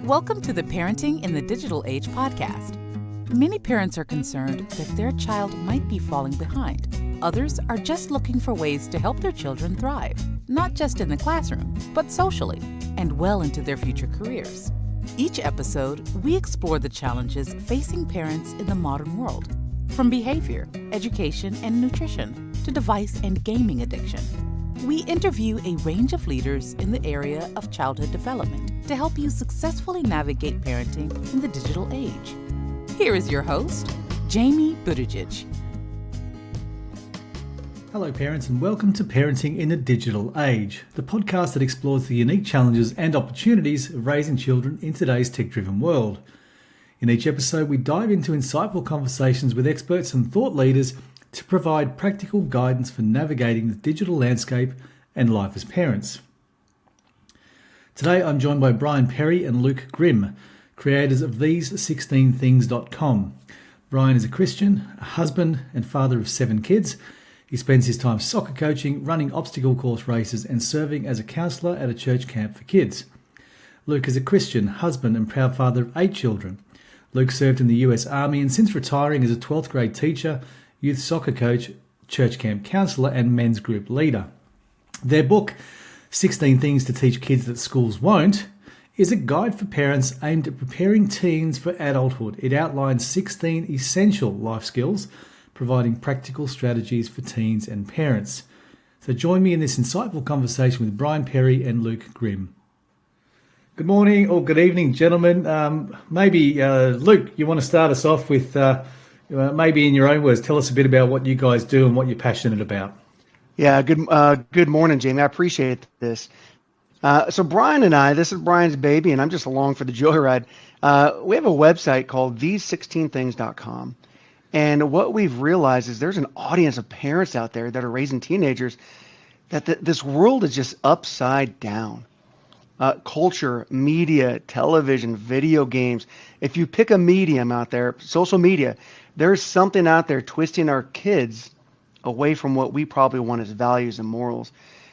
Welcome to the Parenting in the Digital Age podcast. Many parents are concerned that their child might be falling behind. Others are just looking for ways to help their children thrive, not just in the classroom, but socially and well into their future careers. Each episode, we explore the challenges facing parents in the modern world, from behavior, education, and nutrition to device and gaming addiction. We interview a range of leaders in the area of childhood development to help you successfully navigate parenting in the digital age. Here is your host, Jamie Buttigieg. Hello parents and welcome to Parenting in the Digital Age, the podcast that explores the unique challenges and opportunities of raising children in today's tech-driven world. In each episode, we dive into insightful conversations with experts and thought leaders to provide practical guidance for navigating the digital landscape and life as parents. Today, I'm joined by Brian Perry and Luke Grimm, creators of These16things.com. Brian is a Christian, a husband and father of 7 kids. He spends his time soccer coaching, running obstacle course races and serving as a counsellor at a church camp for kids. Luke is a Christian, husband and proud father of 8 children. Luke served in the US Army and since retiring as a 12th grade teacher, youth soccer coach, church camp counsellor and men's group leader. Their book, 16 Things to Teach Kids That Schools Won't, is a guide for parents aimed at preparing teens for adulthood. It outlines 16 essential life skills, providing practical strategies for teens and parents. So join me in this insightful conversation with Brian Perry and Luke Grimm. Good morning or good evening, gentlemen. Luke, you want to start us off with maybe in your own words, tell us a bit about what you guys do and what you're passionate about. Yeah, good morning, Jamie. I appreciate this. So Brian and I, this is Brian's baby, and I'm just along for the joyride. We have a website called These16things.com. And what we've realized is there's an audience of parents out there that are raising teenagers that this world is just upside down. Culture, media, television, video games. If you pick a medium out there, social media, there's something out there twisting our kids away from what we probably want as values and morals.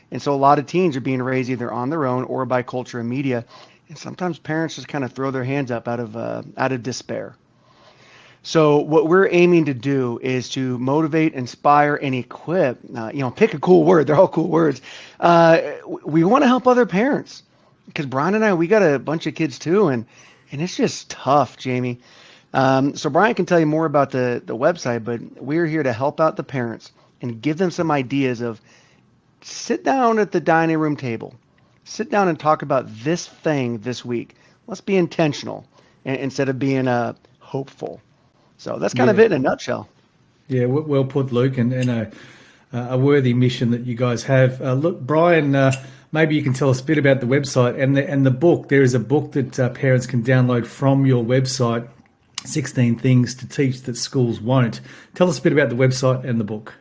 And so a lot of teens are being raised either on their own or by culture and media. And sometimes parents just kind of throw their hands up out of despair. So what we're aiming to do is to motivate, inspire, and equip. Pick a cool word. They're all cool words. We want to help other parents because Brian and I, we got a bunch of kids too, and it's just tough, Jamie. So Brian can tell you more about the website, but we're here to help out the parents and give them some ideas of sit down at the dining room table, sit down and talk about this thing this week. Let's be intentional instead of being hopeful. So that's kind of it in a nutshell. Yeah, well put, Luke, and a worthy mission that you guys have. Look, Brian, maybe you can tell us a bit about the website and the book. There is a book that parents can download from your website, 16 Things to Teach That Schools Won't. Tell us a bit about the website and the book.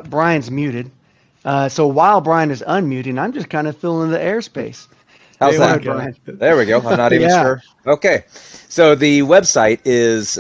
Brian's muted. So while Brian is unmuting, I'm just kind of filling the airspace. How's that? Brian? There we go. I'm not even sure. Okay. So the website is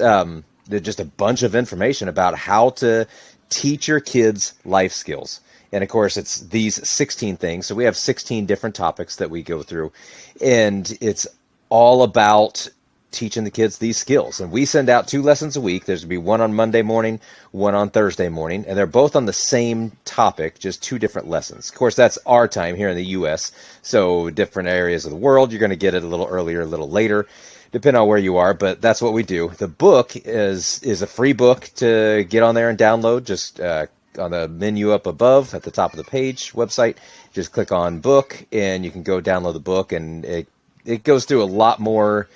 just a bunch of information about how to teach your kids life skills. And of course, it's these 16 things. So we have 16 different topics that we go through. And it's all about teaching the kids these skills. And we send out 2 lessons a week. There's going to be one on Monday morning, one on Thursday morning. And they're both on the same topic, just 2 different lessons. Of course, that's our time here in the U.S. So different areas of the world, you're going to get it a little earlier, a little later, depending on where you are. But that's what we do. The book is a free book to get on there and download. Just on the menu up above at the top of the page website, just click on book and you can go download the book, and it goes through a lot more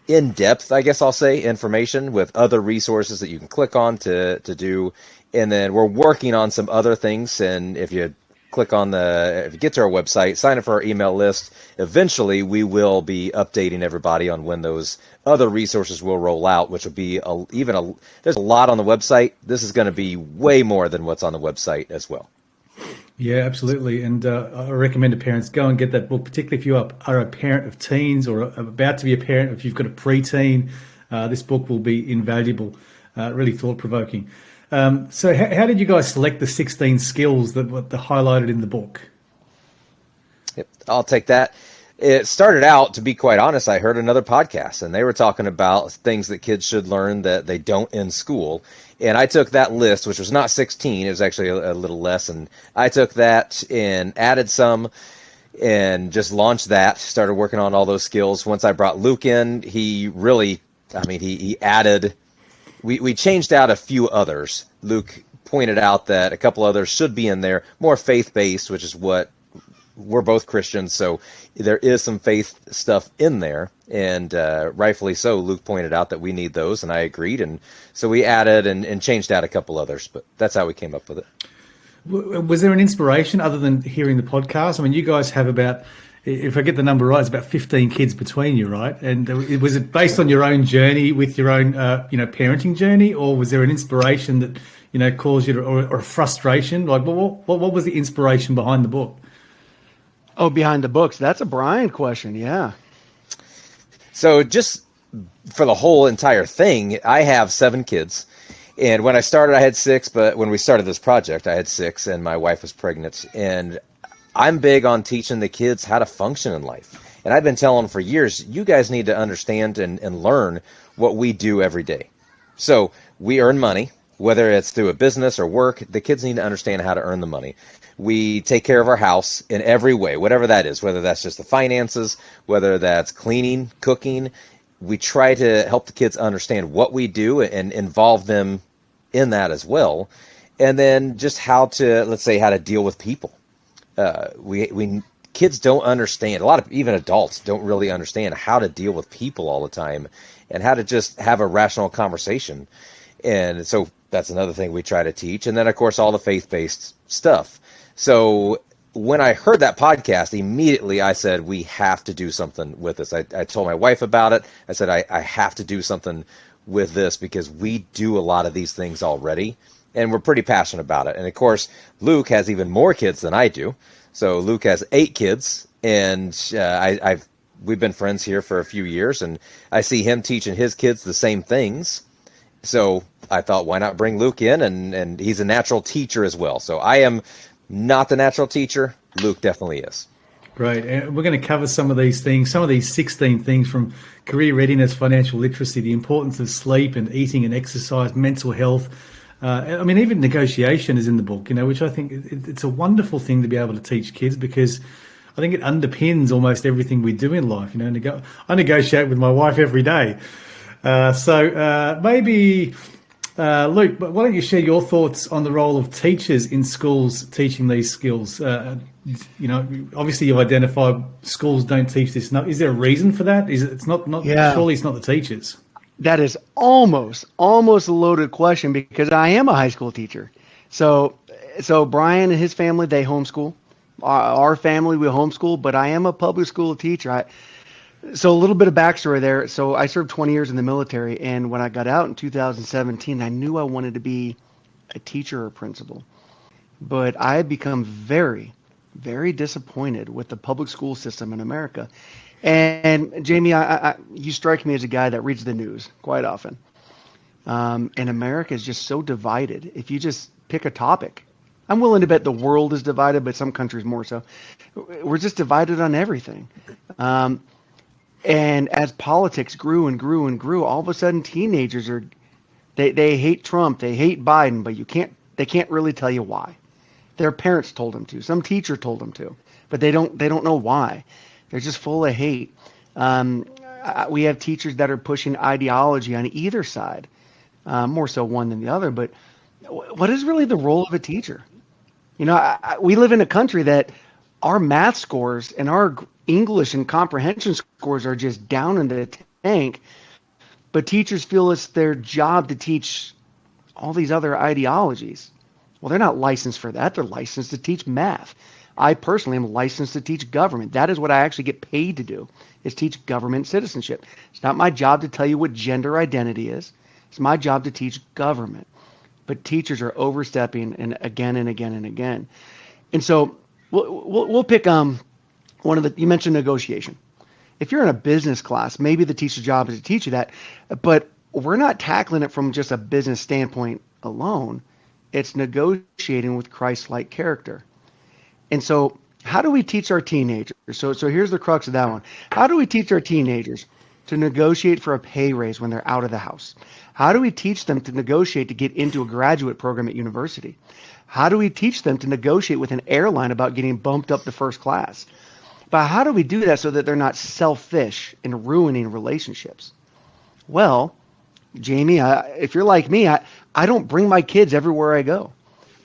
in-depth, I guess I'll say, information with other resources that you can click on to do. And then we're working on some other things, and if you get to our website, sign up for our email list, eventually we will be updating everybody on when those other resources will roll out, which will be there's a lot on the website. This is going to be way more than what's on the website as well. Yeah, absolutely. And I recommend to parents, go and get that book, particularly if you are a parent of teens or about to be a parent. If you've got a preteen, this book will be invaluable, really thought-provoking. So how did you guys select the 16 skills that were highlighted in the book? I'll take that. It started out, to be quite honest, I heard another podcast, and they were talking about things that kids should learn that they don't in school. And I took that list, which was not 16, it was actually a little less, and I took that and added some and just launched that, started working on all those skills. Once I brought Luke in, he added, we changed out a few others. Luke pointed out that a couple others should be in there, more faith-based, which is what we're both Christians, so there is some faith stuff in there, and rightfully so. Luke pointed out that we need those, and I agreed, and so we added and changed out a couple others, but that's how we came up with it. Was there an inspiration other than hearing the podcast? I mean, you guys have about, if I get the number right, it's about 15 kids between you, right? And was it based on your own journey with your own, parenting journey, or was there an inspiration that, caused you to, or a frustration? Like, what was the inspiration behind the book? Oh, behind the books. That's a Brian question. Yeah. So just for the whole entire thing, I have 7 kids. And when I started, I had 6. But when we started this project, I had 6 and my wife was pregnant. And I'm big on teaching the kids how to function in life. And I've been telling them for years, you guys need to understand and learn what we do every day. So we earn money, whether it's through a business or work. The kids need to understand how to earn the money. We take care of our house in every way, whatever that is, whether that's just the finances, whether that's cleaning, cooking. We try to help the kids understand what we do and involve them in that as well. And then just how to deal with people. Kids don't understand, a lot of even adults don't really understand how to deal with people all the time and how to just have a rational conversation. And so that's another thing we try to teach. And then, of course, all the faith-based stuff. So when I heard that podcast, immediately I said, we have to do something with this. I told my wife about it. I said, I have to do something with this because we do a lot of these things already, and we're pretty passionate about it. And, of course, Luke has even more kids than I do. So Luke has 8 kids, and we've been friends here for a few years, and I see him teaching his kids the same things. So I thought, why not bring Luke in? And he's a natural teacher as well. So I am not the natural teacher. Luke definitely is. Great. And we're going to cover some of these things, some of these 16 things, from career readiness, financial literacy, the importance of sleep and eating and exercise, mental health. Even negotiation is in the book, which I think it's a wonderful thing to be able to teach kids, because I think it underpins almost everything we do in life. I negotiate with my wife every day. Maybe, Luke, why don't you share your thoughts on the role of teachers in schools teaching these skills? Obviously you've identified schools don't teach this. Is there a reason for that? Surely it's not the teachers. That is almost a loaded question, because I am a high school teacher. So Brian and his family, they homeschool. Our family, we homeschool, but I am a public school teacher. So a little bit of backstory there. So I served 20 years in the military, and when I got out in 2017, I knew I wanted to be a teacher or principal. But I had become very, very disappointed with the public school system in America. And Jamie, you strike me as a guy that reads the news quite often. And America is just so divided. If you just pick a topic, I'm willing to bet the world is divided, but some countries more so. We're just divided on everything. And as politics grew and grew and grew, all of a sudden teenagers they hate Trump, they hate Biden, but they can't really tell you why. Their parents told them to, some teacher told them to, but they don't know why. They're just full of hate. We have teachers that are pushing ideology on either side, more so one than the other. But what is really the role of a teacher? We live in a country that our math scores and our English and comprehension scores are just down in the tank, but teachers feel it's their job to teach all these other ideologies. Well, they're not licensed for that. They're licensed to teach math. I personally am licensed to teach government. That is what I actually get paid to do, is teach government citizenship. It's not my job to tell you what gender identity is. It's my job to teach government. But teachers are overstepping and again and again and again. And so we'll pick you mentioned negotiation. If you're in a business class, maybe the teacher's job is to teach you that, but we're not tackling it from just a business standpoint alone. It's negotiating with Christ-like character. And so how do we teach our teenagers? So here's the crux of that one. How do we teach our teenagers to negotiate for a pay raise when they're out of the house? How do we teach them to negotiate to get into a graduate program at university? How do we teach them to negotiate with an airline about getting bumped up to first class? But how do we do that so that they're not selfish and ruining relationships? Well, Jamie, if you're like me, I don't bring my kids everywhere I go.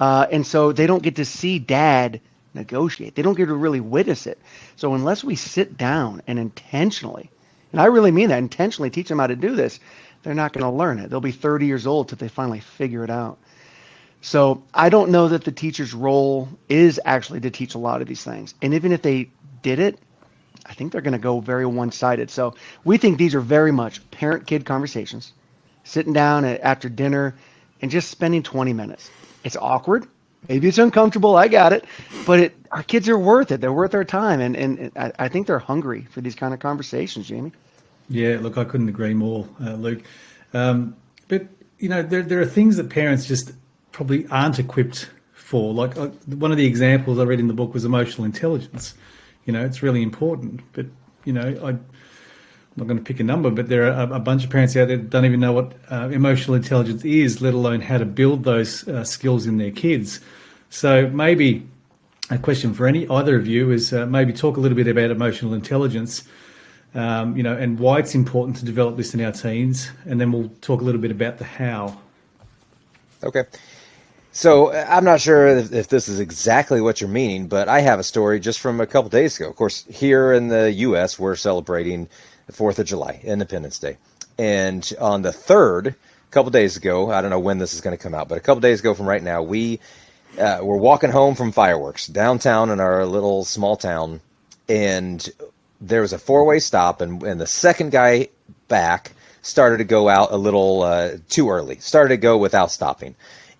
And so they don't get to see dad negotiate. They don't get to really witness it. So unless we sit down and intentionally, and I really mean that, intentionally teach them how to do this, they're not going to learn it. They'll be 30 years old till they finally figure it out. So I don't know that the teacher's role is actually to teach a lot of these things. And even if they did it, I think they're going to go very one-sided. So we think these are very much parent-kid conversations, sitting down after dinner and just spending 20 minutes. It's awkward. Maybe it's uncomfortable. I got it. But our kids are worth it. They're worth our time. And I think they're hungry for these kind of conversations, Jamie. Yeah, look, I couldn't agree more, Luke. But, there are things that parents just probably aren't equipped for. Like one of the examples I read in the book was emotional intelligence. It's really important. But, I'm not going to pick a number, but there are a bunch of parents out there that don't even know what emotional intelligence is, let alone how to build those skills in their kids. So maybe a question for either of you is maybe talk a little bit about emotional intelligence, and why it's important to develop this in our teens, and then we'll talk a little bit about the how. Okay. So I'm not sure if this is exactly what you're meaning, but I have a story just from a couple days ago. Of course, here in the U.S., we're celebrating the 4th of July, Independence Day. And on the 3rd, a couple days ago, I don't know when this is going to come out, but a couple days ago from right now, we were walking home from fireworks downtown in our little small town, and there was a 4-way stop, and the second guy back started to go out a little too early, started to go without stopping.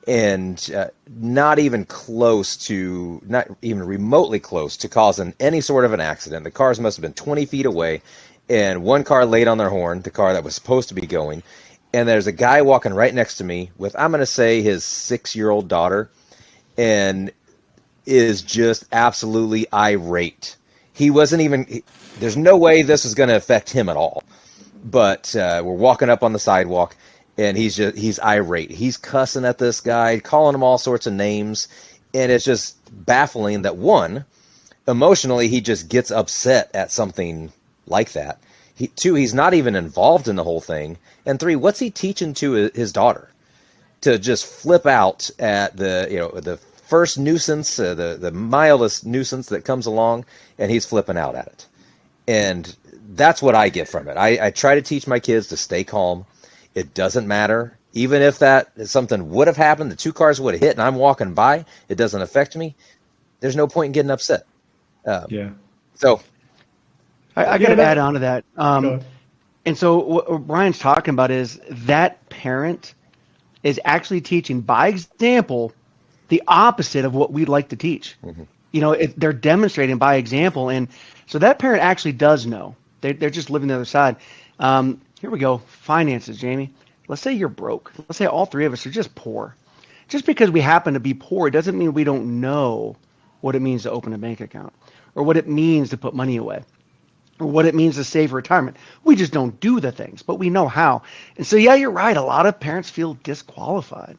And not even remotely close to causing any sort of an accident. The cars must have been 20 feet away, and one car laid on their horn, the car that was supposed to be going. And there's a guy walking right next to me with, I'm going to say, his 6-year-old daughter, and is just absolutely irate. He wasn't even, there's no way this is going to affect him at all. But we're walking up on the sidewalk, and he's irate. He's cussing at this guy, calling him all sorts of names. And it's just baffling that, one, emotionally, he just gets upset at something like that. Two, he's not even involved in the whole thing. And three, what's he teaching to his daughter? To just flip out at the first nuisance, the mildest nuisance that comes along, and he's flipping out at it. And that's what I get from it. I try to teach my kids to stay calm. It doesn't matter. Even if something would have happened, the 2 cars would have hit and I'm walking by, it doesn't affect me. There's no point in getting upset. So I got to add on to that. And so what Brian's talking about is that parent is actually teaching by example the opposite of what we'd like to teach. Mm-hmm. They're demonstrating by example. And so that parent actually does know. They're just living the other side. Here we go. Finances, Jamie. Let's say you're broke. Let's say all 3 of us are just poor. Just because we happen to be poor doesn't mean we don't know what it means to open a bank account, or what it means to put money away, or what it means to save for retirement. We just don't do the things, but we know how. And so, yeah, you're right. A lot of parents feel disqualified.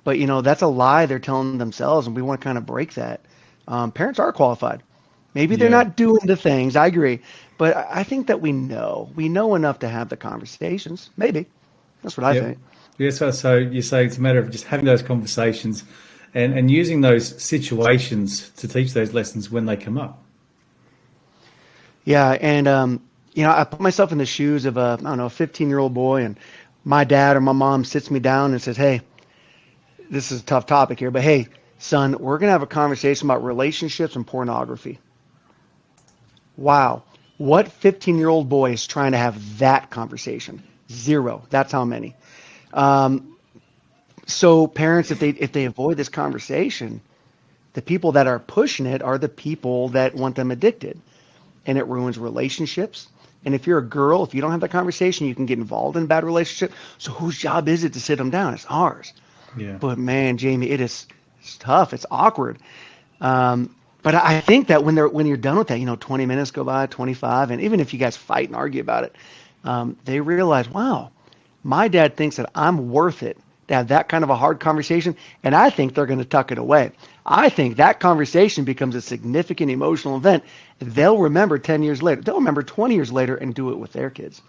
But, that's a lie they're telling themselves, and we want to kind of break that. Parents are qualified. Maybe they're not doing the things. I agree. But I think that we know enough to have the conversations. Maybe. That's what I think. Yeah, so you say it's a matter of just having those conversations and using those situations to teach those lessons when they come up. Yeah, and, I put myself in the shoes of a 15-year-old boy, and my dad or my mom sits me down and says, hey, this is a tough topic here, but hey, son, we're going to have a conversation about relationships and pornography. Wow. What 15-year-old boy is trying to have that conversation? 0. That's how many. So parents, if they avoid this conversation, the people that are pushing it are the people that want them addicted, and it ruins relationships. And if you're a girl, if you don't have that conversation, you can get involved in a bad relationship. So whose job is it to sit them down? It's ours. Yeah. But man, Jamie, it's tough. It's awkward. But I think that when you're done with that, 20 minutes go by, 25, and even if you guys fight and argue about it, they realize, wow, my dad thinks that I'm worth it to have that kind of a hard conversation, and I think they're going to tuck it away. I think that conversation becomes a significant emotional event. They'll remember 10 years later. They'll remember 20 years later and do it with their kids.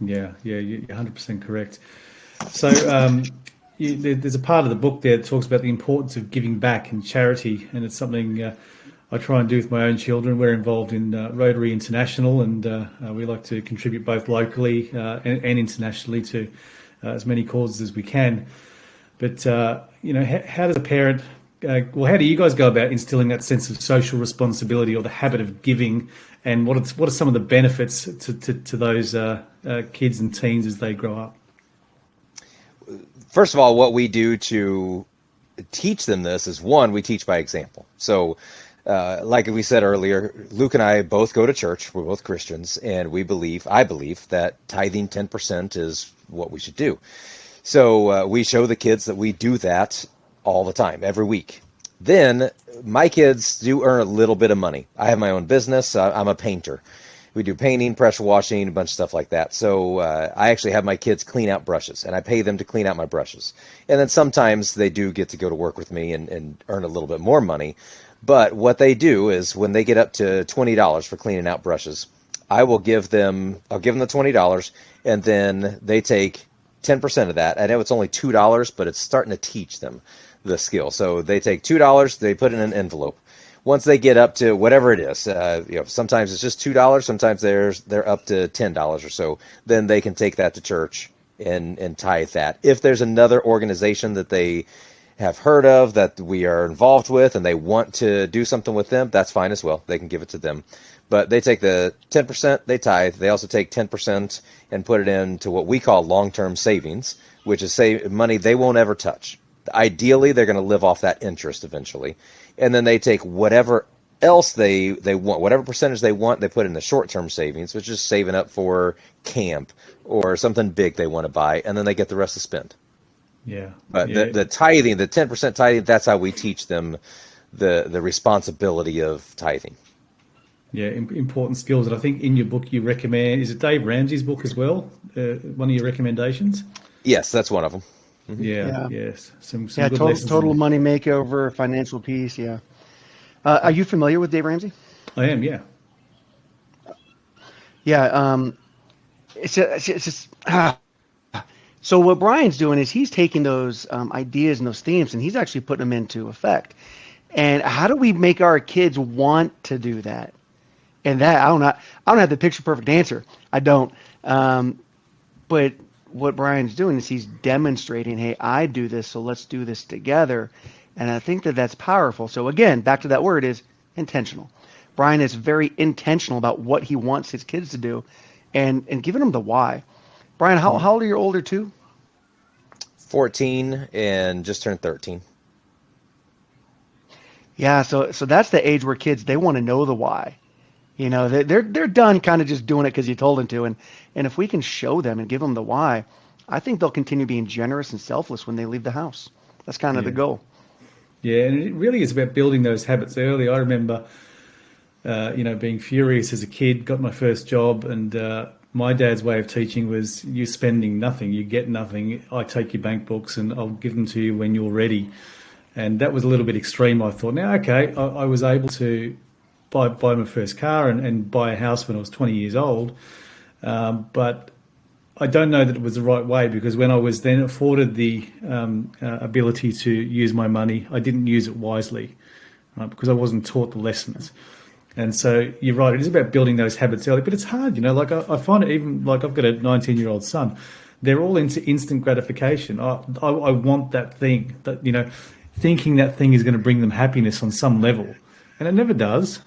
Yeah, you're 100% correct. So there's a part of the book there that talks about the importance of giving back and charity, and it's something I try and do with my own children. We're involved in Rotary International, and we like to contribute both locally and internationally to as many causes as we can. But, how does a parent, how do you guys go about instilling that sense of social responsibility or the habit of giving, and what are some of the benefits to those kids and teens as they grow up? First of all, what we do to teach them this is, one, we teach by example. So like we said earlier, Luke and I both go to church. We're both Christians, and I believe that tithing 10% is what we should do. So we show the kids that we do that all the time, every week. Then my kids do earn a little bit of money. I have my own business. I'm a painter. We do painting, pressure washing, a bunch of stuff like that. So I actually have my kids clean out brushes, and I pay them to clean out my brushes. And then sometimes they do get to go to work with me and earn a little bit more money. But what they do is when they get up to $20 for cleaning out brushes, I'll give them the $20, and then they take 10% of that. I know it's only $2, but it's starting to teach them the skill. So they take $2, they put it in an envelope. Once they get up to whatever it is, sometimes it's just $2, sometimes they're up to $10 or so, then they can take that to church and tithe that. If there's another organization that they have heard of that we are involved with and they want to do something with them, that's fine as well. They can give it to them. But they take the 10%, they tithe. They also take 10% and put it into what we call long-term savings, which is money they won't ever touch. Ideally, they're going to live off that interest eventually. And then they take whatever else they want, whatever percentage they want, they put in the short-term savings, which is saving up for camp or something big they want to buy, and then they get the rest to spend. Yeah. But the tithing, the 10% tithing, that's how we teach them the responsibility of tithing. Yeah, important skills. And I think in your book you recommend, is it Dave Ramsey's book as well? One of your recommendations? Yes, that's one of them. Mm-hmm. Yeah. Yes. Some good total money makeover, financial peace. Yeah. Are you familiar with Dave Ramsey? I am. Yeah. Yeah. It's just. So what Brian's doing is he's taking those ideas and those themes and he's actually putting them into effect. And how do we make our kids want to do that? And that I don't have the picture perfect answer. I don't. But what Brian's doing is he's demonstrating, hey, I do this, so let's do this together. And I think that that's powerful. So again, back to that word is intentional. Brian is very intentional about what he wants his kids to do and giving them the why. Brian, how old are your older two? 14 and just turned 13. Yeah, so that's the age where kids, they want to know the why. You know, they're done kind of just doing it because you told them to. And if we can show them and give them the why, I think they'll continue being generous and selfless when they leave the house. That's kind of the goal. Yeah, and it really is about building those habits early. I remember, being furious as a kid, got my first job, and my dad's way of teaching was you spending nothing, you get nothing. I take your bank books and I'll give them to you when you're ready. And that was a little bit extreme, I thought. Now, okay, I was able to buy my first car and buy a house when I was 20 years old. But I don't know that it was the right way, because when I was then afforded the ability to use my money, I didn't use it wisely, right, because I wasn't taught the lessons. And so you're right, it is about building those habits early, but it's hard, like I find it, even like I've got a 19-year-old son, they're all into instant gratification. I want that thing, that, thinking that thing is going to bring them happiness on some level, and it never does.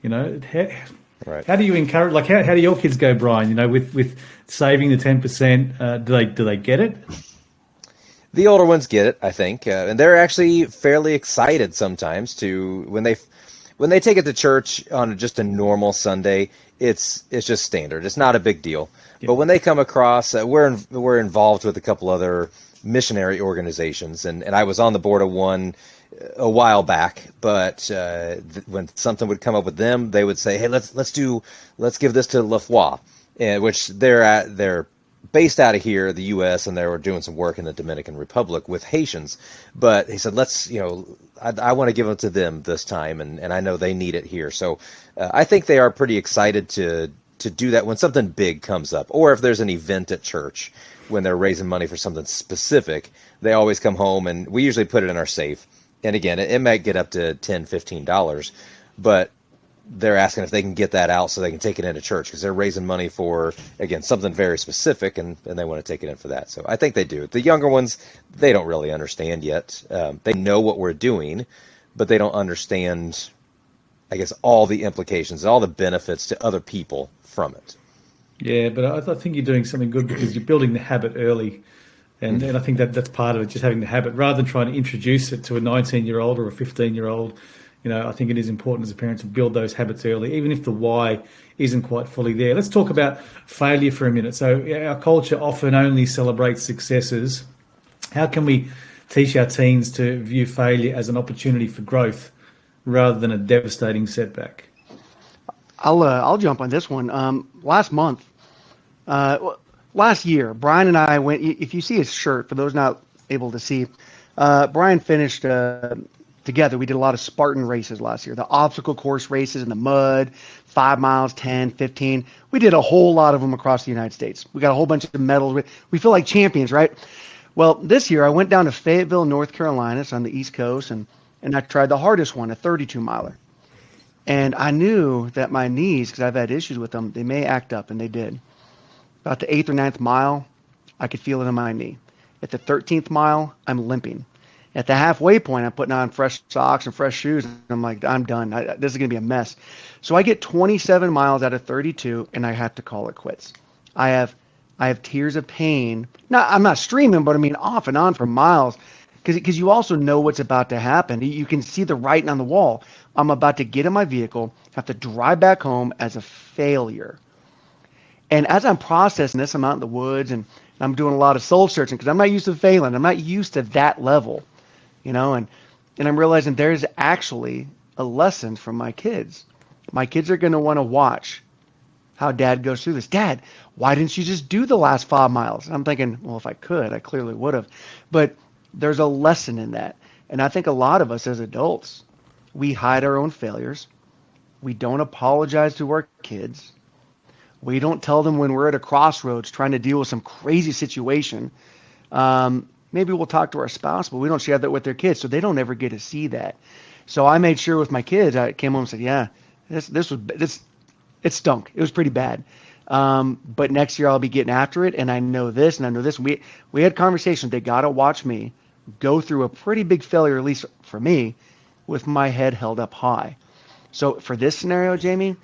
Right. How do you encourage? Like, how do your kids go, Brian? With saving the 10%, do they get it? The older ones get it, I think, and they're actually fairly excited sometimes to when they take it to church on just a normal Sunday. It's just standard. It's not a big deal. Yeah. But when they come across, we're involved with a couple other missionary organizations, and I was on the board of one a while back, but when something would come up with them, they would say, "Hey, let's give this to La Foi," which they're based out of here, the U.S., and they were doing some work in the Dominican Republic with Haitians. But he said, I want to give them to them this time, and I know they need it here. So I think they are pretty excited to do that when something big comes up, or if there's an event at church when they're raising money for something specific. They always come home, and we usually put it in our safe. And again, it might get up to $10, $15, but they're asking if they can get that out so they can take it into church, because they're raising money for, again, something very specific, and they want to take it in for that. So I think they do. The younger ones, they don't really understand yet. They know what we're doing, but they don't understand, I guess, all the implications, all the benefits to other people from it. Yeah, but I think you're doing something good because you're building the habit early. And I think that's part of it, just having the habit, rather than trying to introduce it to a 19-year-old or a 15-year-old. I think it is important as a parent to build those habits early, even if the why isn't quite fully there. Let's talk about failure for a minute. So our culture often only celebrates successes. How can we teach our teens to view failure as an opportunity for growth rather than a devastating setback? I'll jump on this one. Last year, Brian and I went. If you see his shirt, for those not able to see, Brian finished together. We did a lot of Spartan races last year, the obstacle course races in the mud, 5 miles, 10, 15. We did a whole lot of them across the United States. We got a whole bunch of medals. We feel like champions, right? Well, this year I went down to Fayetteville, North Carolina. It's on the East Coast, and I tried the hardest one, a 32-miler. And I knew that my knees, because I've had issues with them, they may act up, and they did. About the 8th or 9th mile, I could feel it in my knee. At the 13th mile, I'm limping. At the halfway point, I'm putting on fresh socks and fresh shoes, and I'm like, I'm done. This is going to be a mess. So I get 27 miles out of 32, and I have to call it quits. I have tears of pain. I'm not streaming, but I mean off and on for miles, because you also know what's about to happen. You can see the writing on the wall. I'm about to get in my vehicle, have to drive back home as a failure. And as I'm processing this, I'm out in the woods, and I'm doing a lot of soul searching because I'm not used to failing. I'm not used to that level, and I'm realizing there's actually a lesson from my kids. My kids are going to want to watch how Dad goes through this. Dad, why didn't you just do the last 5 miles? And I'm thinking, well, if I could, I clearly would have. But there's a lesson in that. And I think a lot of us as adults, we hide our own failures. We don't apologize to our kids. We don't tell them when we're at a crossroads trying to deal with some crazy situation. Maybe we'll talk to our spouse, but we don't share that with their kids, so they don't ever get to see that. So I made sure with my kids, I came home and said, yeah, it stunk. It was pretty bad. But next year I'll be getting after it, and I know this, and I know this. We had conversations. They got to watch me go through a pretty big failure, at least for me, with my head held up high. So for this scenario, Jamie,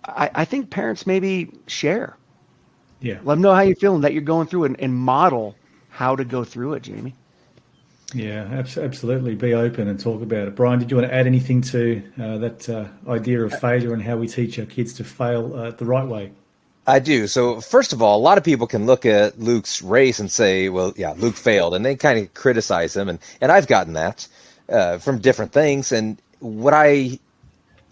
I think parents maybe share. Yeah. Let them know how you're feeling, that you're going through it, and model how to go through it, Jamie. Yeah, absolutely. Be open and talk about it. Brian, did you want to add anything to that idea of failure and how we teach our kids to fail the right way? I do. So first of all, a lot of people can look at Luke's race and say, well, yeah, Luke failed, and they kind of criticize him. And I've gotten that from different things. And what I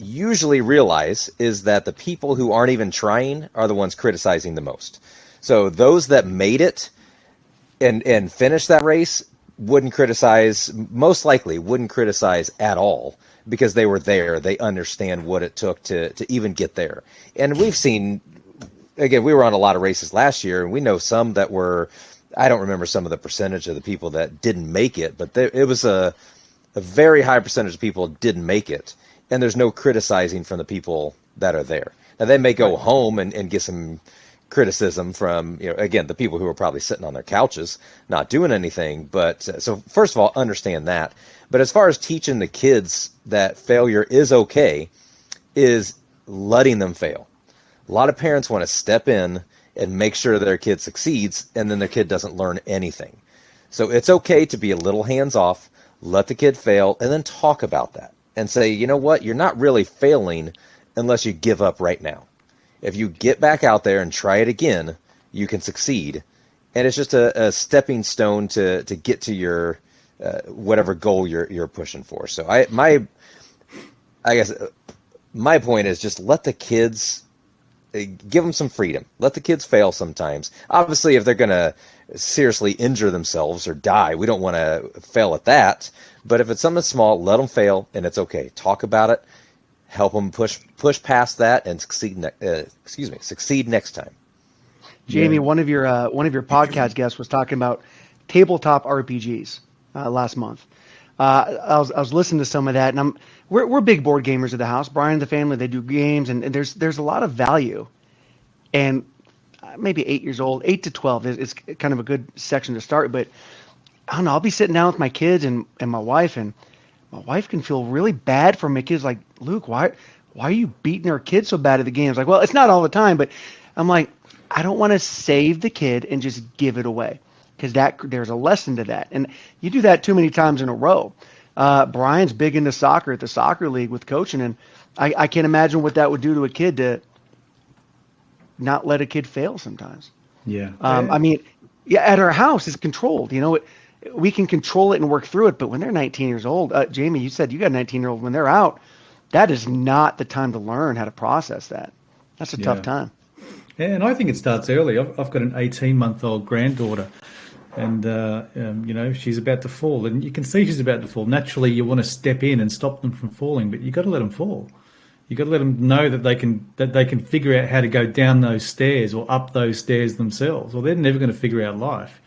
usually realize is that the people who aren't even trying are the ones criticizing the most. So those that made it and finished that race most likely wouldn't criticize at all, because they were there. They understand what it took to even get there. And we've seen, again, we were on a lot of races last year, and we know some that were, I don't remember some of the percentage of the people that didn't make it, but it was a very high percentage of people didn't make it. And there's no criticizing from the people that are there. Now, they may go home and get some criticism from, again, the people who are probably sitting on their couches, not doing anything. But so first of all, understand that. But as far as teaching the kids that failure is okay, is letting them fail. A lot of parents want to step in and make sure their kid succeeds, and then their kid doesn't learn anything. So it's okay to be a little hands-off, let the kid fail, and then talk about that. And say, you know what, you're not really failing unless you give up right now. If you get back out there and try it again, you can succeed. And it's just a stepping stone to get to your whatever goal you're pushing for. So I guess my point is just let the kids, give them some freedom. Let the kids fail sometimes. Obviously, if they're going to seriously injure themselves or die, we don't want to fail at that. But if it's something small, let them fail, and it's okay. Talk about it. Help them push past that and succeed next time. Jamie, one of your podcast guests was talking about tabletop RPGs last month. I was listening to some of that, and we're big board gamers at the house. Brian and the family, they do games, and there's a lot of value. And maybe 8 years old, 8 to 12 is kind of a good section to start. But I don't know, I'll be sitting down with my kids and my wife, and my wife can feel really bad for my kids. Like, Luke, why are you beating our kids so bad at the games? Like, well, it's not all the time, but I'm like, I don't want to save the kid and just give it away, because there's a lesson to that. And you do that too many times in a row. Brian's big into soccer at the soccer league with coaching, and I can't imagine what that would do to a kid to not let a kid fail sometimes. Yeah. I mean, yeah, at our house it's controlled. We can control it and work through it. But when they're 19 years old, Jamie, you said you got a 19-year-old. When they're out, that is not the time to learn how to process that. That's a tough time. Yeah, and I think it starts early. I've got an 18-month-old granddaughter, and she's about to fall, and you can see she's about to fall. Naturally, you want to step in and stop them from falling, but you got to let them fall. You got to let them know that they can figure out how to go down those stairs or up those stairs themselves, or they're never going to figure out life.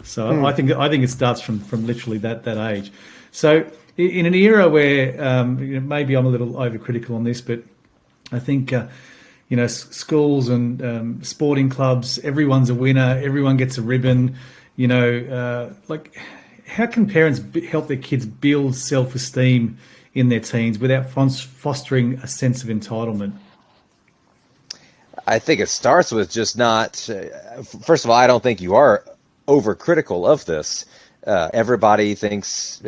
So I think it starts from literally that age. So in an era where maybe I'm a little overcritical on this, but I think schools and sporting clubs, everyone's a winner, everyone gets a ribbon. How can parents help their kids build self-esteem in their teens without fostering a sense of entitlement? I think it starts with just not. First of all, I don't think you are overcritical of this. Everybody thinks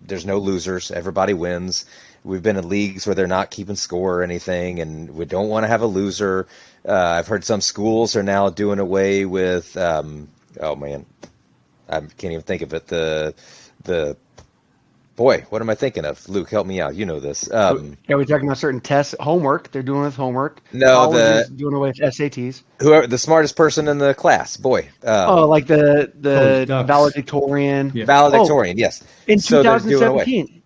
there's no losers. Everybody wins. We've been in leagues where they're not keeping score or anything, and we don't want to have a loser. I've heard some schools are now doing away with. Oh man, I can't even think of it. The boy, what am I thinking of? Luke, help me out. You know this. We're talking about certain tests, homework. They're doing with homework. No, doing away with SATs. Whoever the smartest person in the class, boy. Like the valedictorian. Yeah. Valedictorian, yes. In 2017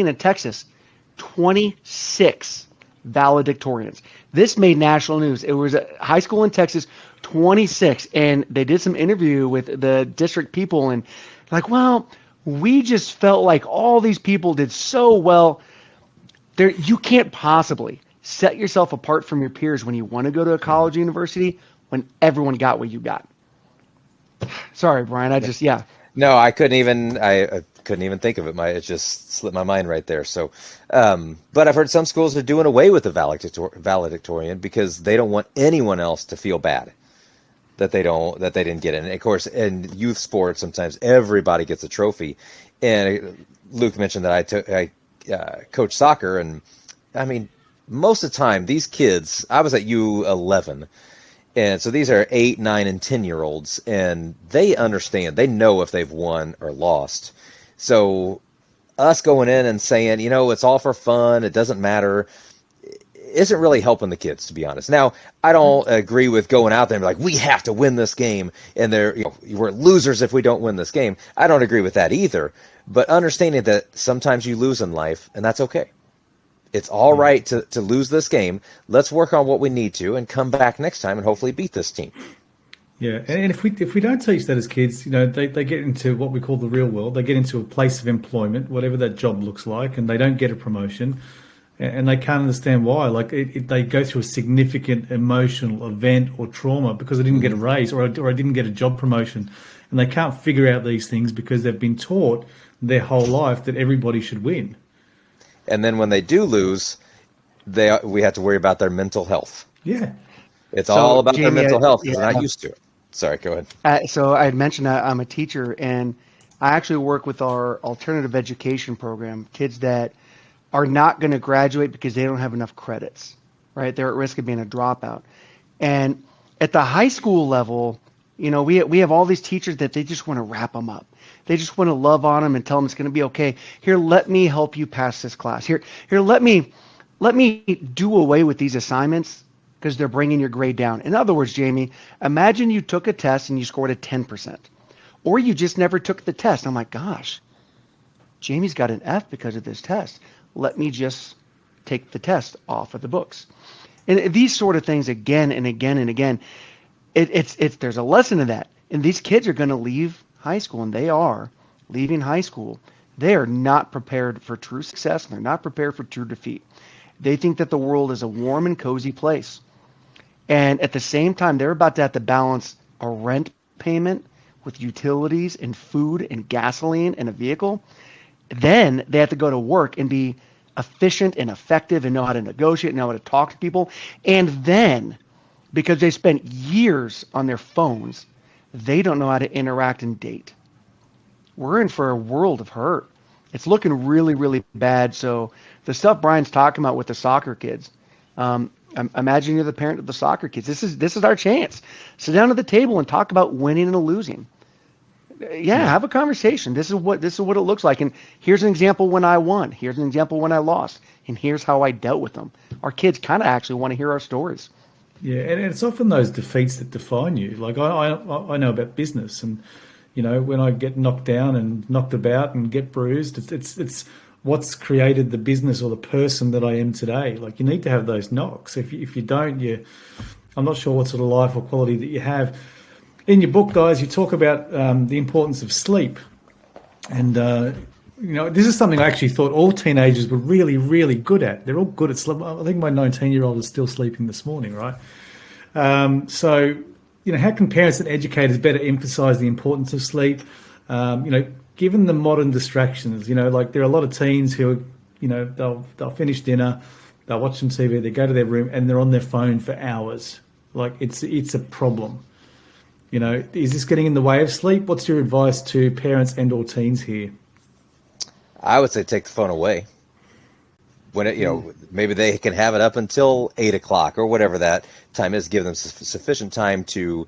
in Texas, 26 valedictorians. This made national news. It was a high school in Texas, 26, and they did some interview with the district people, and like, well, we just felt like all these people did so well. You can't possibly set yourself apart from your peers when you want to go to a college or university when everyone got what you got. Sorry, Brian. No, I couldn't even think of it. It just slipped my mind right there. So, but I've heard some schools are doing away with the valedictorian because they don't want anyone else to feel bad that they didn't get in. And of course, in youth sports, sometimes everybody gets a trophy. And Luke mentioned that I coach soccer, and I mean, most of the time, these kids, I was at U11, and so these are 8, 9, and 10-year-olds, and they understand. They know if they've won or lost. So us going in and saying, it's all for fun, it doesn't matter, isn't really helping the kids, to be honest. Now, I don't agree with going out there and be like, we have to win this game, and we're losers if we don't win this game. I don't agree with that either. But understanding that sometimes you lose in life, and that's okay. It's all right to lose this game. Let's work on what we need to and come back next time and hopefully beat this team. Yeah, and if we don't teach that as kids, they get into what we call the real world. They get into a place of employment, whatever that job looks like, and they don't get a promotion, and they can't understand why. Like they go through a significant emotional event or trauma because they didn't get a raise or I didn't get a job promotion, and they can't figure out these things because they've been taught their whole life that everybody should win. And then when they do lose, we have to worry about their mental health. Yeah, it's all about their mental health because they're not used to it. Sorry, go ahead. So I had mentioned that I'm a teacher, and I actually work with our alternative education program, kids that are not going to graduate because they don't have enough credits, right? They're at risk of being a dropout. And at the high school level, We have all these teachers that they just want to wrap them up. They just want to love on them and tell them it's going to be okay. Here, let me help you pass this class. Here, let me do away with these assignments because they're bringing your grade down. In other words, Jamie, imagine you took a test and you scored a 10%, or you just never took the test. I'm like, gosh, Jamie's got an F because of this test. Let me just take the test off of the books. And these sort of things again and again and again. There's a lesson in that. And these kids are going to leave high school, and they are leaving high school. They are not prepared for true success, and they're not prepared for true defeat. They think that the world is a warm and cozy place. And at the same time, they're about to have to balance a rent payment with utilities and food and gasoline and a vehicle. Then they have to go to work and be efficient and effective and know how to negotiate, know how to talk to people. And then, because they spent years on their phones, they don't know how to interact and date. We're in for a world of hurt. It's looking really, really bad. So the stuff Brian's talking about with the soccer kids, imagine you're the parent of the soccer kids. This is our chance. Sit down at the table and talk about winning and losing. Yeah, have a conversation. This is what it looks like. And here's an example when I won. Here's an example when I lost. And here's how I dealt with them. Our kids kind of actually want to hear our stories. Yeah, and it's often those defeats that define you. Like I know about business, and when I get knocked down and knocked about and get bruised, it's what's created the business or the person that I am today. Like, you need to have those knocks. If you don't, I'm not sure what sort of life or quality that you have. In your book, guys, you talk about the importance of sleep, and this is something I actually thought all teenagers were really, really good at. They're all good at sleep. I think my 19-year-old is still sleeping this morning, right? So, how can parents and educators better emphasize the importance of sleep? Given the modern distractions, like there are a lot of teens who, they'll finish dinner, they'll watch some TV, they go to their room, and they're on their phone for hours. Like, it's a problem. Is this getting in the way of sleep? What's your advice to parents and or teens here? I would say take the phone away. When maybe they can have it up until 8 o'clock or whatever that time is. Give them sufficient time to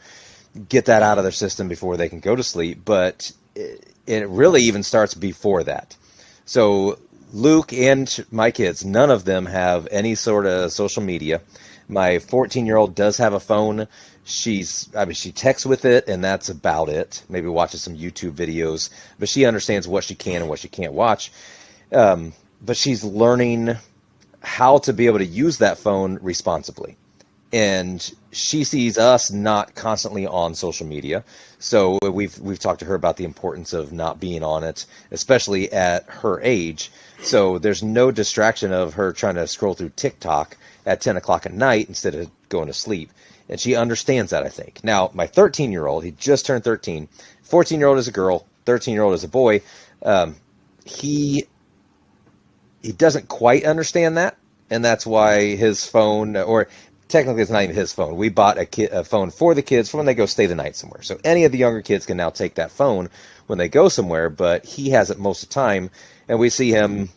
get that out of their system before they can go to sleep. But it really even starts before that. So Luke and my kids, none of them have any sort of social media. My 14-year-old does have a phone. She texts with it, and that's about it. Maybe watches some YouTube videos, but she understands what she can and what she can't watch. But she's learning how to be able to use that phone responsibly. And she sees us not constantly on social media. So we've talked to her about the importance of not being on it, especially at her age. So there's no distraction of her trying to scroll through TikTok at 10 o'clock at night instead of going to sleep. And she understands that, I think. Now, my 13-year-old, he just turned 13. 14-year-old is a girl. 13-year-old is a boy. He doesn't quite understand that. And that's why his phone, or technically it's not even his phone. We bought a phone for the kids for when they go stay the night somewhere. So any of the younger kids can now take that phone when they go somewhere, but he has it most of the time. And we see him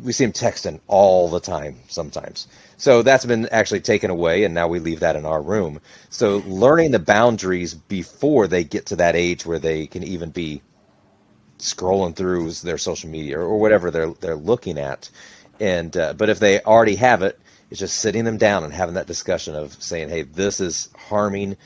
texting all the time sometimes. So that's been actually taken away, and now we leave that in our room. So learning the boundaries before they get to that age where they can even be scrolling through their social media or whatever they're looking at. And but if they already have it, it's just sitting them down and having that discussion of saying, hey, this is harming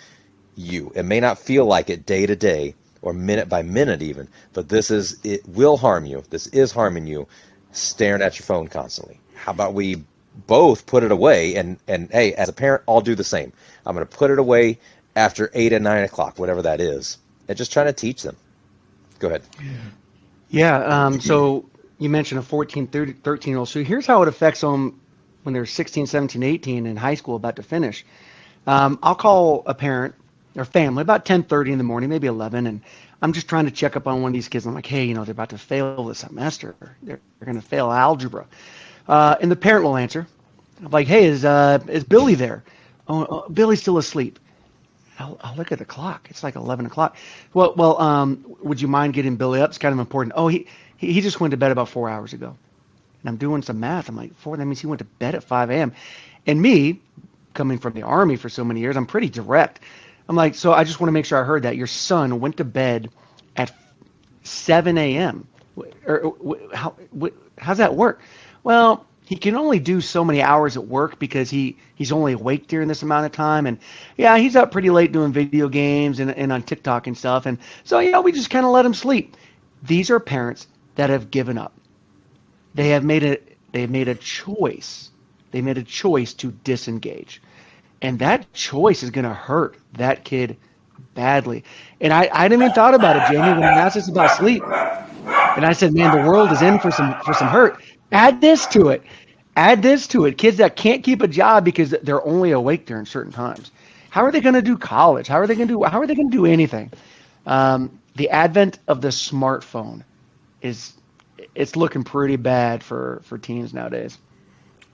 you. It may not feel like it day to day or minute by minute even, but it will harm you. This is harming you, staring at your phone constantly. How about we both put it away, and hey, as a parent, I'll do the same. I'm going to put it away after 8 and 9 o'clock, whatever that is, and just trying to teach them. Go ahead. Yeah. So you mentioned a 14, 13-year-old. So here's how it affects them when they're 16, 17, 18 in high school, about to finish. I'll call a parent or family about 10:30 in the morning, maybe 11, and I'm just trying to check up on one of these kids. I'm like, hey, they're about to fail this semester. They're going to fail algebra. And the parent will answer. I'm like, hey, is Billy there? Oh, Billy's still asleep. I'll look at the clock. It's like 11 o'clock. Well, would you mind getting Billy up? It's kind of important. Oh, he just went to bed about 4 hours ago. And I'm doing some math. I'm like, that means he went to bed at 5 a.m. And me, coming from the Army for so many years, I'm pretty direct. I'm like, so I just want to make sure I heard that. Your son went to bed at 7 a.m. How's that work? Well, he can only do so many hours at work because he's only awake during this amount of time. And yeah, he's up pretty late doing video games and on TikTok and stuff. And so, we just kind of let him sleep. These are parents that have given up. They've made a choice. They made a choice to disengage. And that choice is going to hurt that kid badly. And I hadn't even thought about it, Jamie, when you asked us about sleep. And I said, man, the world is in for some hurt. Add this to it. Kids that can't keep a job because they're only awake during certain times. How are they going to do college? How are they going to do anything? The advent of the smartphone it's looking pretty bad for teens nowadays.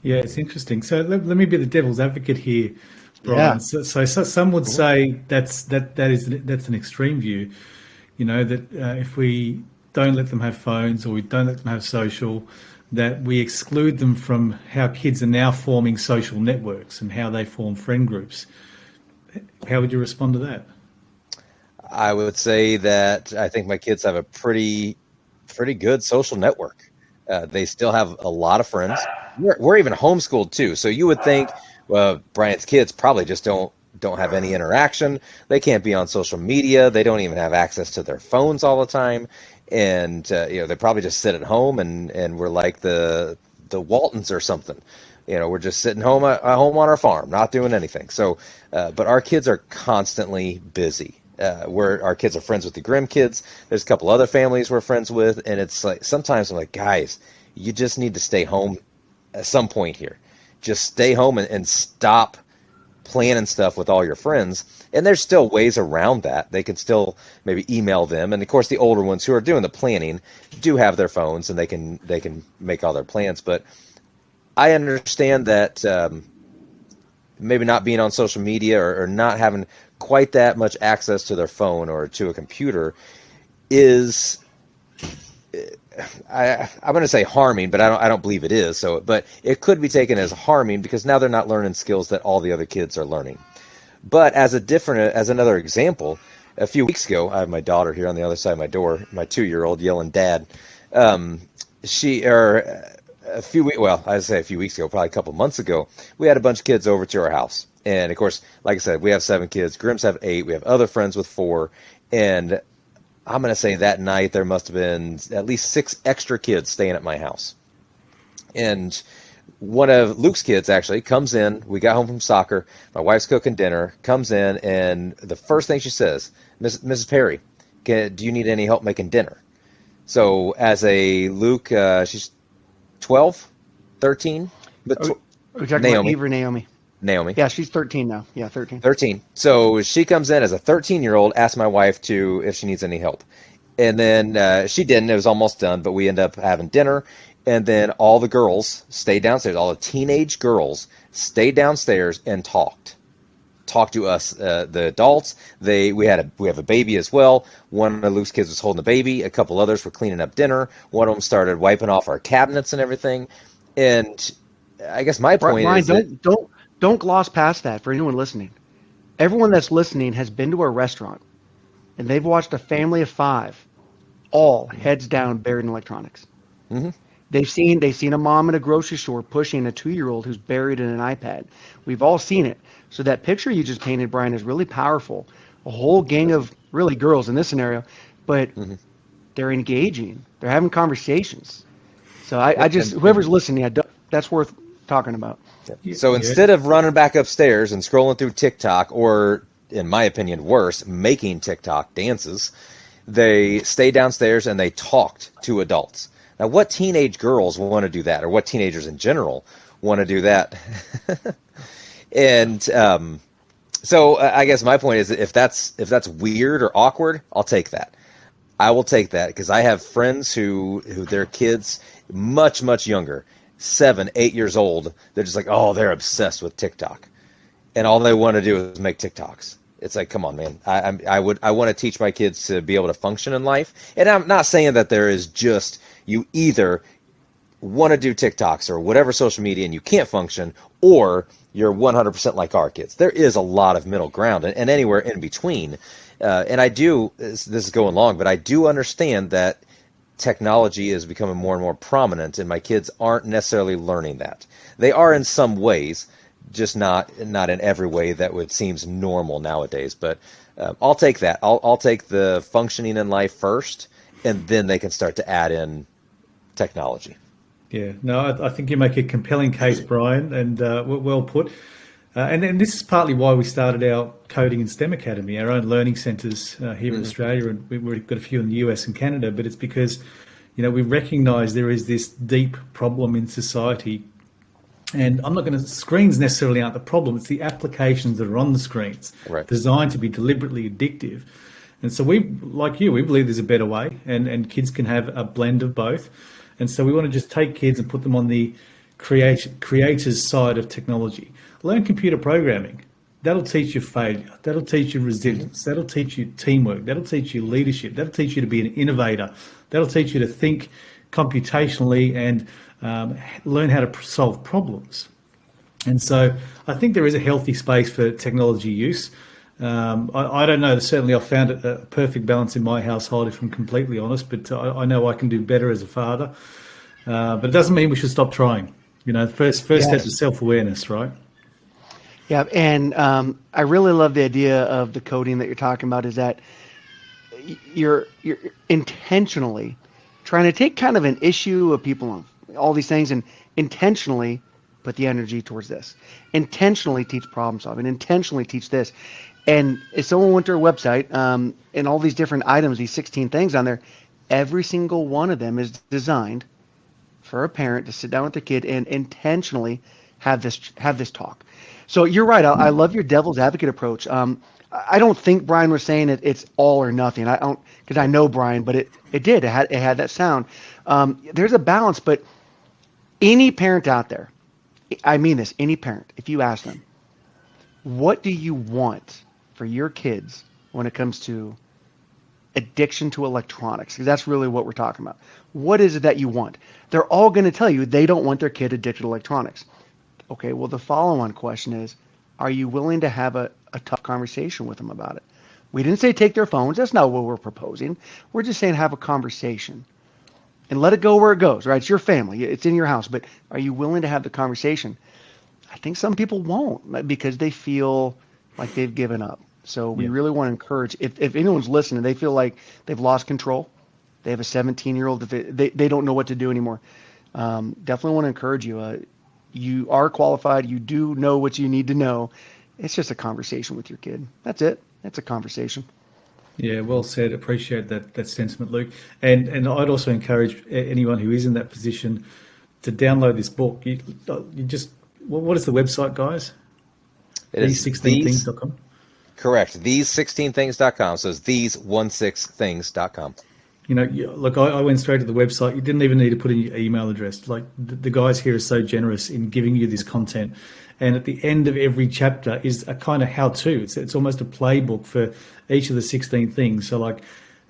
Yeah, it's interesting. So let me be the devil's advocate here, Brian. Yeah. So some would say that's an extreme view. That if we don't let them have phones or we don't let them have social, that we exclude them from how kids are now forming social networks and how they form friend groups. How would you respond to that? I would say that I think my kids have a pretty good social network. They still have a lot of friends. We're even homeschooled too. So you would think, well, Brian's kids probably just don't have any interaction. They can't be on social media. They don't even have access to their phones all the time. And, they probably just sit at home and we're like the Waltons or something. We're just sitting home at home on our farm, not doing anything. So, but our kids are constantly busy. Our kids are friends with the Grimm kids. There's a couple other families we're friends with. And it's like, sometimes I'm like, guys, you just need to stay home at some point here. Just stay home and stop planning stuff with all your friends. And there's still ways around that. They can still maybe email them. And of course, the older ones who are doing the planning do have their phones and they can make all their plans. But I understand that maybe not being on social media or not having quite that much access to their phone or to a computer is, I'm going to say harming, but I don't believe it is. So, but it could be taken as harming because now they're not learning skills that all the other kids are learning. But as another example, a few weeks ago, I have my daughter here on the other side of my door, my 2-year-old yelling "Dad." A few weeks ago, probably a couple months ago, we had a bunch of kids over to our house. And of course, like I said, we have 7 kids. Grimms have 8. We have other friends with 4. And I'm going to say that night there must have been at least 6 extra kids staying at my house. And one of Luke's kids actually comes in. We got home from soccer. My wife's cooking dinner, comes in, and the first thing she says, Mrs. Perry, do you need any help making dinner? So as a Luke, she's 12, 13. Are we talking about Eve or Naomi? Naomi. Yeah, she's 13 now. Yeah, 13. 13. So she comes in as a 13-year-old, asks my wife if she needs any help. And then she didn't. It was almost done, but we end up having dinner. And then all the girls stayed downstairs. All the teenage girls stayed downstairs and talked to us, the adults. We have a baby as well. One of Luke's kids was holding the baby. A couple others were cleaning up dinner. One of them started wiping off our cabinets and everything. And I guess my point Brian, is don't gloss past that for anyone listening. Everyone that's listening has been to a restaurant and they've watched a family of 5, all heads down, buried in electronics. Mm-hmm. They've seen a mom at a grocery store pushing a 2-year-old who's buried in an iPad. We've all seen it. So that picture you just painted, Brian, is really powerful. A whole gang of really girls in this scenario, but they're engaging. They're having conversations. So I just, whoever's listening, that's worth talking about. So instead of running back upstairs and scrolling through TikTok, or in my opinion, worse, making TikTok dances, they stayed downstairs and they talked to adults. Now, what teenage girls want to do that, or what teenagers in general want to do that? And so I guess my point is, if that's weird or awkward, I'll take that. I will take that because I have friends who their kids much, much younger, 7, 8 years old, they're just like, oh, they're obsessed with TikTok. And all they want to do is make TikToks. It's like, come on, man. I want to teach my kids to be able to function in life. And I'm not saying that there is just, you either want to do TikToks or whatever social media and you can't function, or you're 100% like our kids. There is a lot of middle ground and anywhere in between. And I do, this is going long, but I do understand that technology is becoming more and more prominent, and my kids aren't necessarily learning that. They are in some ways, just not in every way that would seems normal nowadays. But I'll take that. I'll take the functioning in life first, and then they can start to add in technology. Yeah, no, I think you make a compelling case, Brian, and well put. And this is partly why we started our Coding and STEM Academy, our own learning centres here in Australia, and we've got a few in the US and Canada. But it's because, we recognise there is this deep problem in society. And I'm not going to, screens necessarily aren't the problem, it's the applications that are on the screens, designed to be deliberately addictive. And so we, like you, we believe there's a better way, and kids can have a blend of both. And so we want to just take kids and put them on the creator's side of technology. Learn computer programming. That'll teach you failure. That'll teach you resilience. That'll teach you teamwork. That'll teach you leadership. That'll teach you to be an innovator. That'll teach you to think computationally and learn how to solve problems. And so I think there is a healthy space for technology use. I don't know. Certainly, I've found a perfect balance in my household, if I'm completely honest. But I know I can do better as a father. But it doesn't mean we should stop trying. First step is self-awareness, right? Yeah, and I really love the idea of the coding that you're talking about. Is that you're intentionally trying to take kind of an issue of people on all these things and intentionally put the energy towards this. Intentionally teach problem solving. Intentionally teach this. And if someone went to our website and all these different items, these 16 things on there, every single one of them is designed for a parent to sit down with their kid and intentionally have this talk. So you're right. I love your devil's advocate approach. I don't think Brian was saying it's all or nothing. I don't, because I know Brian, but it did. It had that sound. There's a balance, but any parent out there, I mean this, any parent, if you ask them, what do you want for your kids when it comes to addiction to electronics? Because that's really what we're talking about. What is it that you want? They're all going to tell you they don't want their kid addicted to electronics. Okay, well, the follow-on question is, are you willing to have a tough conversation with them about it? We didn't say take their phones. That's not what we're proposing. We're just saying have a conversation and let it go where it goes, right? It's your family. It's in your house. But are you willing to have the conversation? I think some people won't because they feel like they've given up. So we really want to encourage, if anyone's listening, they feel like they've lost control. They have a 17-year-old. They don't know what to do anymore. Definitely want to encourage you. You are qualified. You do know what you need to know. It's just a conversation with your kid. That's it. It's a conversation. Yeah, well said. Appreciate that sentiment, Luke. And I'd also encourage anyone who is in that position to download this book. You just, what is the website, guys? These16things.com. Correct. These16things.com. So it's these16things.com. Look, I went straight to the website. You didn't even need to put in your email address. Like the guys here are so generous in giving you this content. And at the end of every chapter is a kind of how-to. It's almost a playbook for each of the 16 things. So like,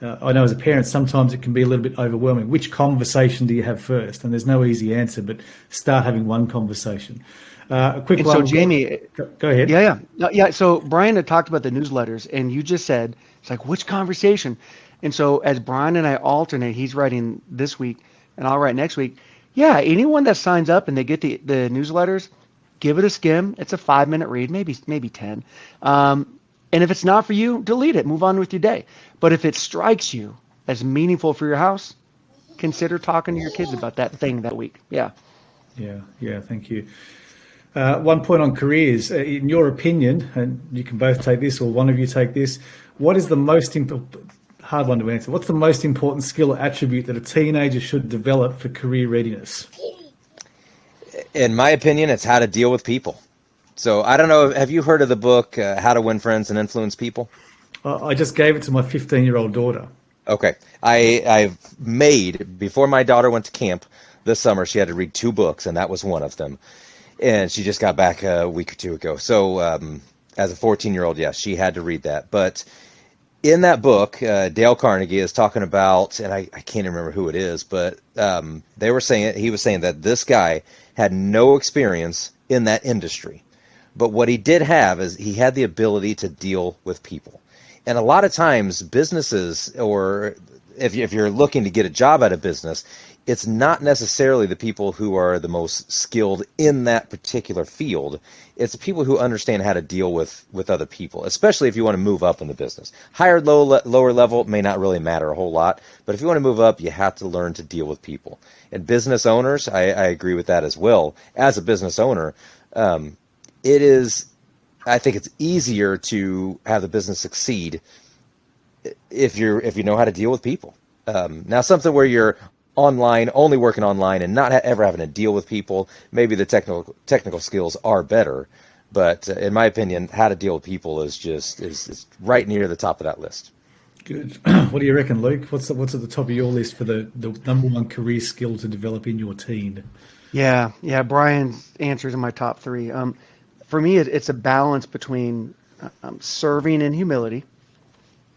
I know as a parent, sometimes it can be a little bit overwhelming. Which conversation do you have first? And there's no easy answer, but start having one conversation. A quick one. So Jamie, go ahead. Yeah. So Brian had talked about the newsletters, and you just said, it's like, which conversation? And so as Brian and I alternate, he's writing this week and I'll write next week. Yeah, anyone that signs up and they get the newsletters, give it a skim. It's a 5-minute read, maybe 10. And if it's not for you, delete it. Move on with your day. But if it strikes you as meaningful for your house, consider talking to your kids about that thing that week. Yeah. Thank you. One point on careers. In your opinion, and you can both take this or one of you take this, what is the most important... Hard one to answer. What's the most important skill or attribute that a teenager should develop for career readiness? In my opinion, it's how to deal with people. So I don't know. Have you heard of the book, How to Win Friends and Influence People? I just gave it to my 15-year-old daughter. Okay. I've made, before my daughter went to camp this summer, she had to read 2 books, and that was one of them. And she just got back a week or 2 ago. So as a 14-year-old, yes, she had to read that. But in that book, Dale Carnegie is talking about, and I can't remember who it is, but he was saying that this guy had no experience in that industry. But what he did have is he had the ability to deal with people. And a lot of times businesses, or if you're looking to get a job at a business, it's not necessarily the people who are the most skilled in that particular field. It's the people who understand how to deal with other people, especially if you want to move up in the business. Higher, lower level may not really matter a whole lot, but if you want to move up, you have to learn to deal with people. And business owners, I agree with that as well. As a business owner, I think it's easier to have the business succeed if you know how to deal with people. Now, something where you're only working online and not ever having to deal with people, maybe the technical skills are better. But in my opinion, how to deal with people is right near the top of that list. Good. What do you reckon, Luke? What's at the top of your list for the number one career skill to develop in your teen? Yeah. Brian's answers in my top three. For me, it's a balance between serving in humility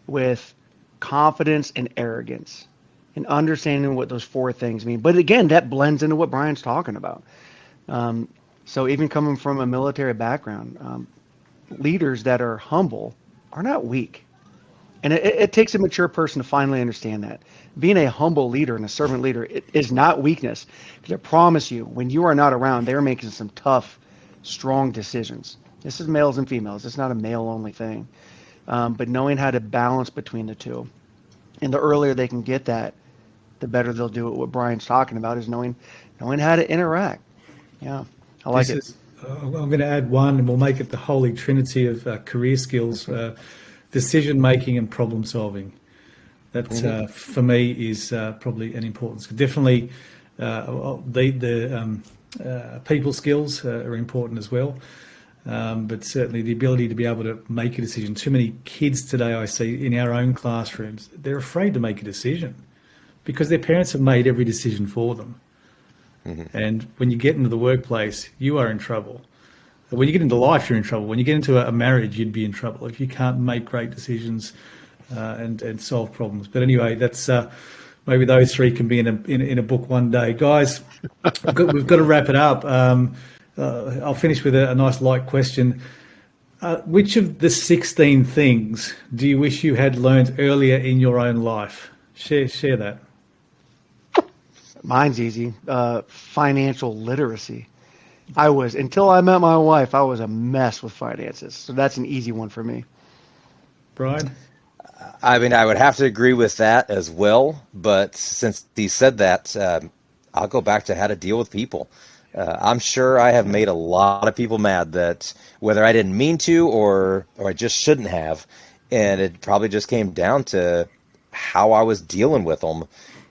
with confidence and arrogance, and understanding what those four things mean. But again, that blends into what Brian's talking about. So even coming from a military background, leaders that are humble are not weak. And it takes a mature person to finally understand that. Being a humble leader and a servant leader is not weakness. Because I promise you, when you are not around, they're making some tough, strong decisions. This is males and females. It's not a male-only thing. But knowing how to balance between the two. And the earlier they can get that, the better they'll do it. What Brian's talking about is knowing how to interact. Yeah, I like it. I'm going to add one, and we'll make it the holy trinity of career skills: decision making and problem solving. That for me is probably an important skill. Definitely, the people skills are important as well. But certainly the ability to be able to make a decision. Too many kids today I see in our own classrooms, they're afraid to make a decision because their parents have made every decision for them. Mm-hmm. And when you get into the workplace, you are in trouble. When you get into life, you're in trouble. When you get into a marriage, you'd be in trouble if you can't make great decisions and solve problems. But anyway, that's maybe those three can be in a book one day. Guys, we've got to wrap it up. I'll finish with a nice light question. Which of the 16 things do you wish you had learned earlier in your own life? Share that. Mine's easy. Financial literacy. Until I met my wife, I was a mess with finances. So that's an easy one for me. Brian? I mean, I would have to agree with that as well. But since he said that, I'll go back to how to deal with people. I'm sure I have made a lot of people mad, that whether I didn't mean to or I just shouldn't have. And it probably just came down to how I was dealing with them,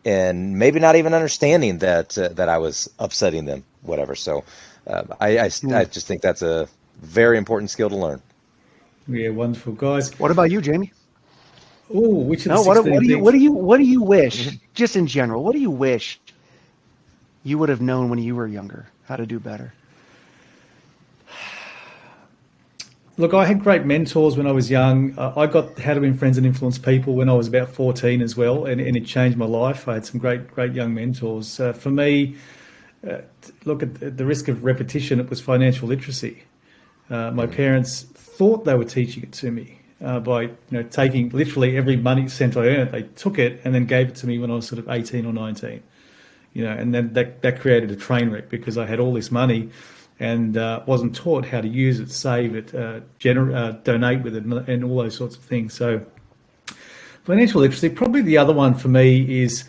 and maybe not even understanding that I was upsetting them, whatever. So I just think that's a very important skill to learn. Yeah, wonderful, guys. What about you, Jamie? Oh, which of the 16 things? What do you wish, just in general, what do you wish you would have known when you were younger how to do better? Look, I had great mentors when I was young. I got How to Win Friends and Influence People when I was about 14 as well, and it changed my life. I had some great young mentors. For me, look, at the risk of repetition, it was financial literacy. My parents thought they were teaching it to me by taking literally every money cent I earned. They took it and then gave it to me when I was sort of 18 or 19. And then that created a train wreck because I had all this money and wasn't taught how to use it, save it, donate with it, and all those sorts of things. So financial literacy. Probably the other one for me is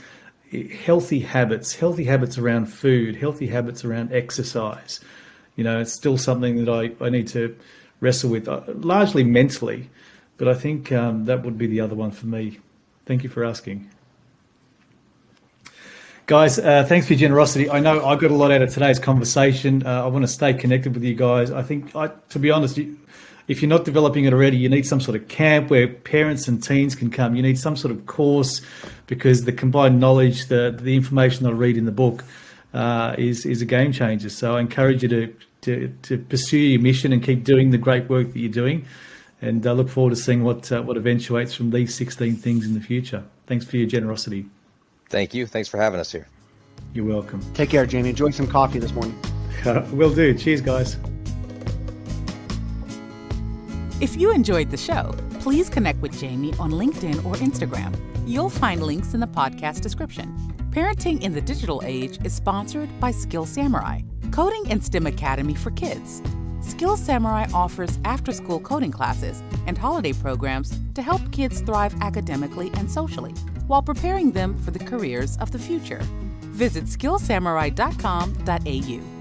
healthy habits around food, healthy habits around exercise. It's still something that I need to wrestle with, largely mentally, but I think that would be the other one for me. Thank you for asking. Guys, thanks for your generosity. I know I got a lot out of today's conversation. I want to stay connected with you guys. I think, to be honest, if you're not developing it already, you need some sort of camp where parents and teens can come. You need some sort of course, because the combined knowledge, the information I read in the book is a game changer. So I encourage you to pursue your mission and keep doing the great work that you're doing. And I look forward to seeing what eventuates from these 16 things in the future. Thanks for your generosity. Thank you. Thanks for having us here. You're welcome. Take care, Jamie. Enjoy some coffee this morning. Will do. Cheers, guys. If you enjoyed the show, please connect with Jamie on LinkedIn or Instagram. You'll find links in the podcast description. Parenting in the Digital Age is sponsored by Skill Samurai, Coding and STEM Academy for Kids. Skill Samurai offers after-school coding classes and holiday programs to help kids thrive academically and socially while preparing them for the careers of the future. Visit skillsamurai.com.au.